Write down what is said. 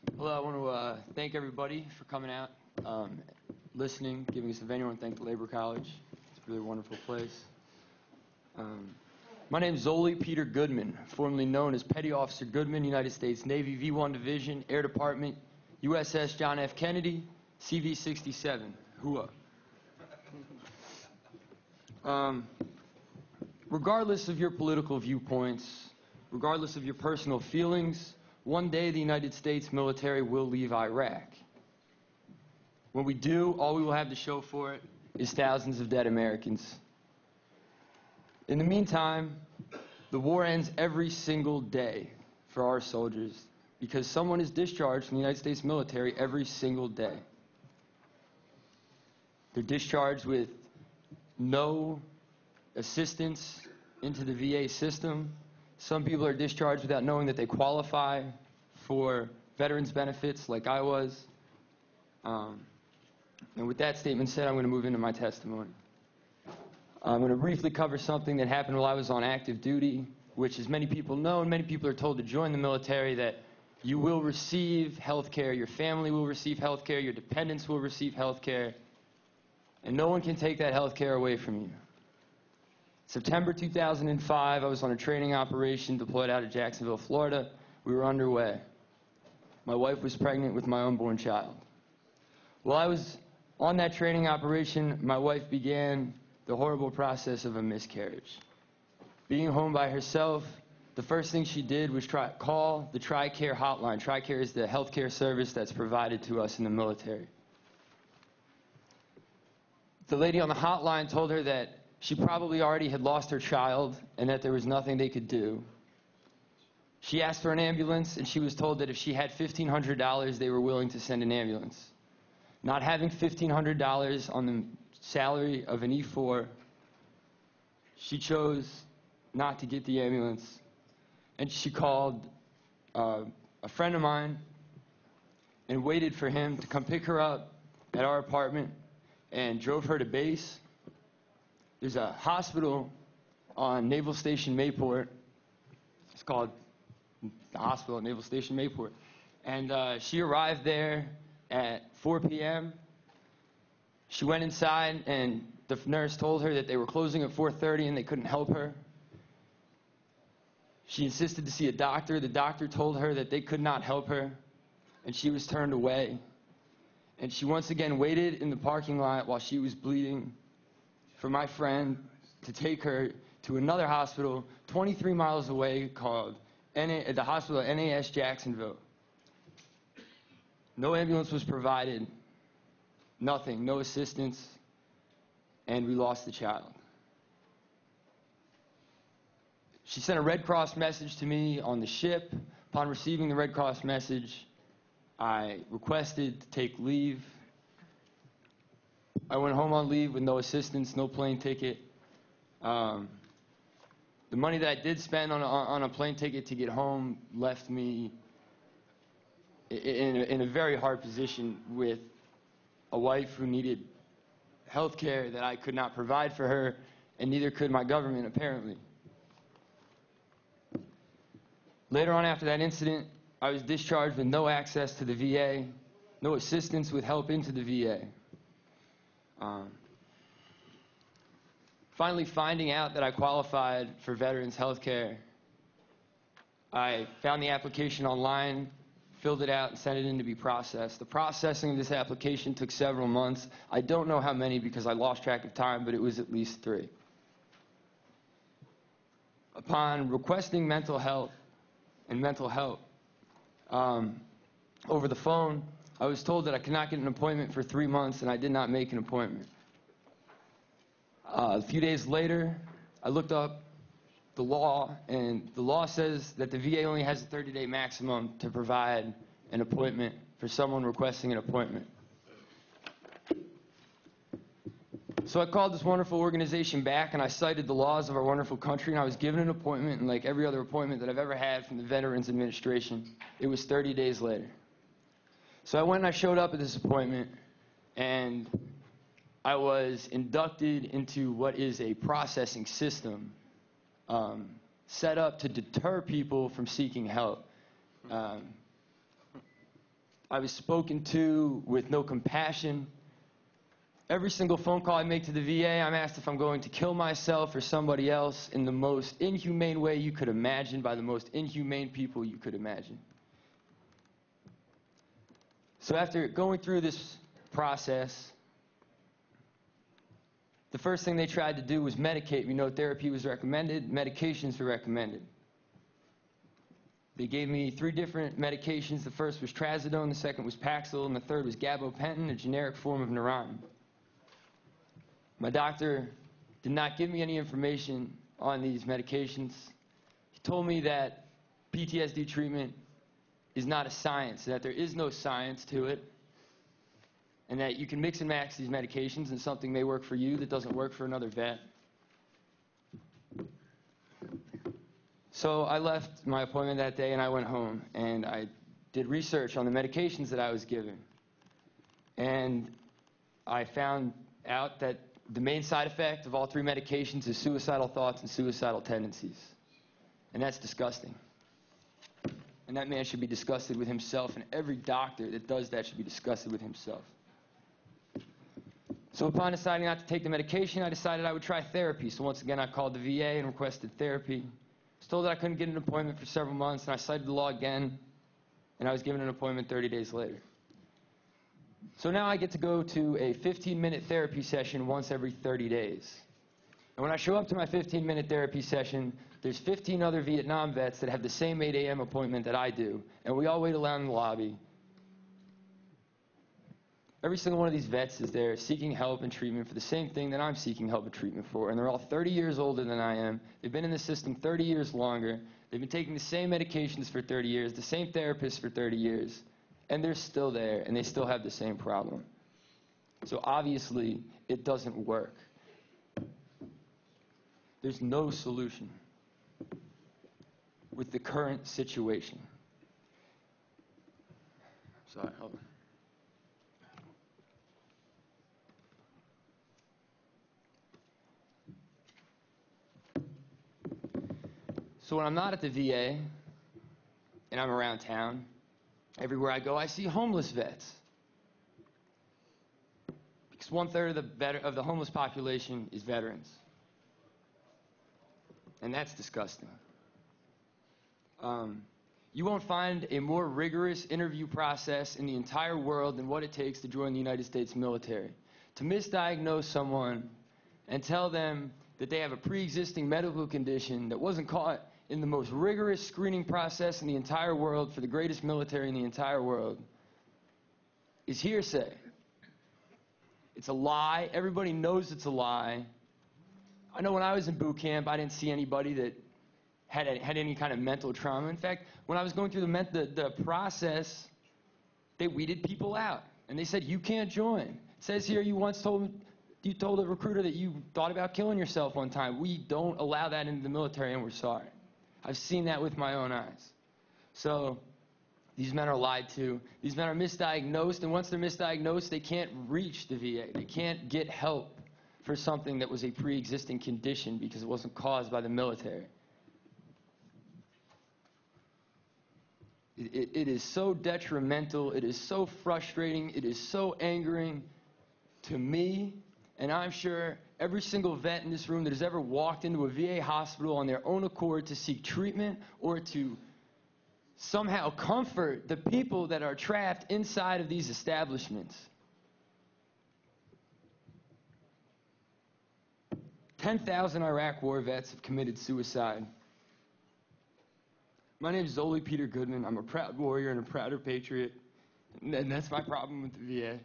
Hello, I want to thank everybody for coming out, listening, giving us a venue. I want to thank the Labor College. It's a really wonderful place. My name is Zollie Peter Goodman, formerly known as Petty Officer Goodman, United States Navy, V-1 Division, Air Department, USS John F. Kennedy, CV-67. Hooah. Regardless of your political viewpoints, regardless of your personal feelings, one day the United States military will leave Iraq. When we do, all we will have to show for it is thousands of dead Americans. In the meantime, the war ends every single day for our soldiers because someone is discharged from the United States military every single day. They're discharged with no assistance into the VA system. Some people are discharged without knowing that they qualify for veterans benefits like I was. And with that statement said, I'm going to move into my testimony. I'm going to briefly cover something that happened while I was on active duty, which, as many people know, and many people are told to join the military, that you will receive health care, your family will receive health care, your dependents will receive health care, and no one can take that health care away from you. September 2005, I was on a training operation deployed out of Jacksonville, Florida. We were underway. My wife was pregnant with my unborn child. While I was on that training operation, my wife began the horrible process of a miscarriage. Being home by herself, the first thing she did was call the TRICARE hotline. TRICARE is the healthcare service that's provided to us in the military. The lady on the hotline told her that she probably already had lost her child and that there was nothing they could do. She asked for an ambulance, and she was told that if she had $1,500, they were willing to send an ambulance. Not having $1,500 on the salary of an E4, she chose not to get the ambulance. And she called a friend of mine and waited for him to come pick her up at our apartment and drove her to base. There's a hospital on Naval Station Mayport. It's called the hospital at Naval Station Mayport. And she arrived there at 4 p.m. She went inside, and the nurse told her that they were closing at 4:30 and they couldn't help her. She insisted to see a doctor. The doctor told her that they could not help her, and she was turned away. And she once again waited in the parking lot while she was bleeding for my friend to take her to another hospital 23 miles away called the hospital at NAS Jacksonville. No ambulance was provided, nothing, no assistance, and we lost the child. She sent a Red Cross message to me on the ship. Upon receiving the Red Cross message, I requested to take leave. I went home on leave with no assistance, no plane ticket. The money that I did spend on a plane ticket to get home left me in a very hard position with a wife who needed health care that I could not provide for her, and neither could my government, apparently. Later on after that incident, I was discharged with no access to the VA, no assistance with help into the VA. Finally finding out that I qualified for veterans health care, I found the application online, filled it out, and sent it in to be processed. The processing of this application took several months. I don't know how many because I lost track of time, but it was at least 3. Upon requesting mental health and mental help over the phone, I was told that I could not get an appointment for 3 months, and I did not make an appointment. A few days later, I looked up the law, and the law says that the VA only has a 30-day maximum to provide an appointment for someone requesting an appointment. So I called this wonderful organization back, and I cited the laws of our wonderful country, and I was given an appointment, and like every other appointment that I've ever had from the Veterans Administration, it was 30 days later. So I went and I showed up at this appointment, and I was inducted into what is a processing system set up to deter people from seeking help. I was spoken to with no compassion. Every single phone call I make to the VA, I'm asked if I'm going to kill myself or somebody else in the most inhumane way you could imagine by the most inhumane people you could imagine. So after going through this process, the first thing they tried to do was medicate me. No therapy was recommended, medications were recommended. They gave me 3 different medications. The first was trazodone, the second was Paxil, and the third was gabapentin, a generic form of Neurontin. My doctor did not give me any information on these medications. He told me that PTSD treatment is not a science, that there is no science to it, and that you can mix and match these medications and something may work for you that doesn't work for another vet. So I left my appointment that day and I went home and I did research on the medications that I was given. And I found out that the main side effect of all 3 medications is suicidal thoughts and suicidal tendencies. And that's disgusting. And that man should be disgusted with himself, and every doctor that does that should be disgusted with himself. So upon deciding not to take the medication, I decided I would try therapy. So once again, I called the VA and requested therapy. I was told that I couldn't get an appointment for several months, and I cited the law again, and I was given an appointment 30 days later. So now I get to go to a 15-minute therapy session once every 30 days. And when I show up to my 15-minute therapy session, there's 15 other Vietnam vets that have the same 8 a.m. appointment that I do, and we all wait around in the lobby. Every single one of these vets is there seeking help and treatment for the same thing that I'm seeking help and treatment for, and they're all 30 years older than I am. They've been in the system 30 years longer. They've been taking the same medications for 30 years, the same therapists for 30 years. And they're still there, and they still have the same problem. So obviously, it doesn't work. There's no solution with the current situation. Sorry, hold on. So when I'm not at the VA, and I'm around town, everywhere I go, I see homeless vets. Because 1/3 of the homeless population is veterans. And that's disgusting. You won't find a more rigorous interview process in the entire world than what it takes to join the United States military. To misdiagnose someone and tell them that they have a pre-existing medical condition that wasn't caught in the most rigorous screening process in the entire world for the greatest military in the entire world is hearsay. It's a lie. Everybody knows it's a lie. I know when I was in boot camp, I didn't see anybody that had any kind of mental trauma. In fact, when I was going through the process, they weeded people out. And they said, you can't join. It says here you told a recruiter that you thought about killing yourself one time. We don't allow that into the military, and we're sorry. I've seen that with my own eyes. So these men are lied to. These men are misdiagnosed, and once they're misdiagnosed, they can't reach the VA. They can't get help for something that was a pre-existing condition because it wasn't caused by the military. It is so detrimental. It is so frustrating. It is so angering to me, and I'm sure every single vet in this room that has ever walked into a VA hospital on their own accord to seek treatment or to somehow comfort the people that are trapped inside of these establishments. 10,000 Iraq war vets have committed suicide. My name is Zollie Goodman. I'm a proud warrior and a prouder patriot, and that's my problem with the VA.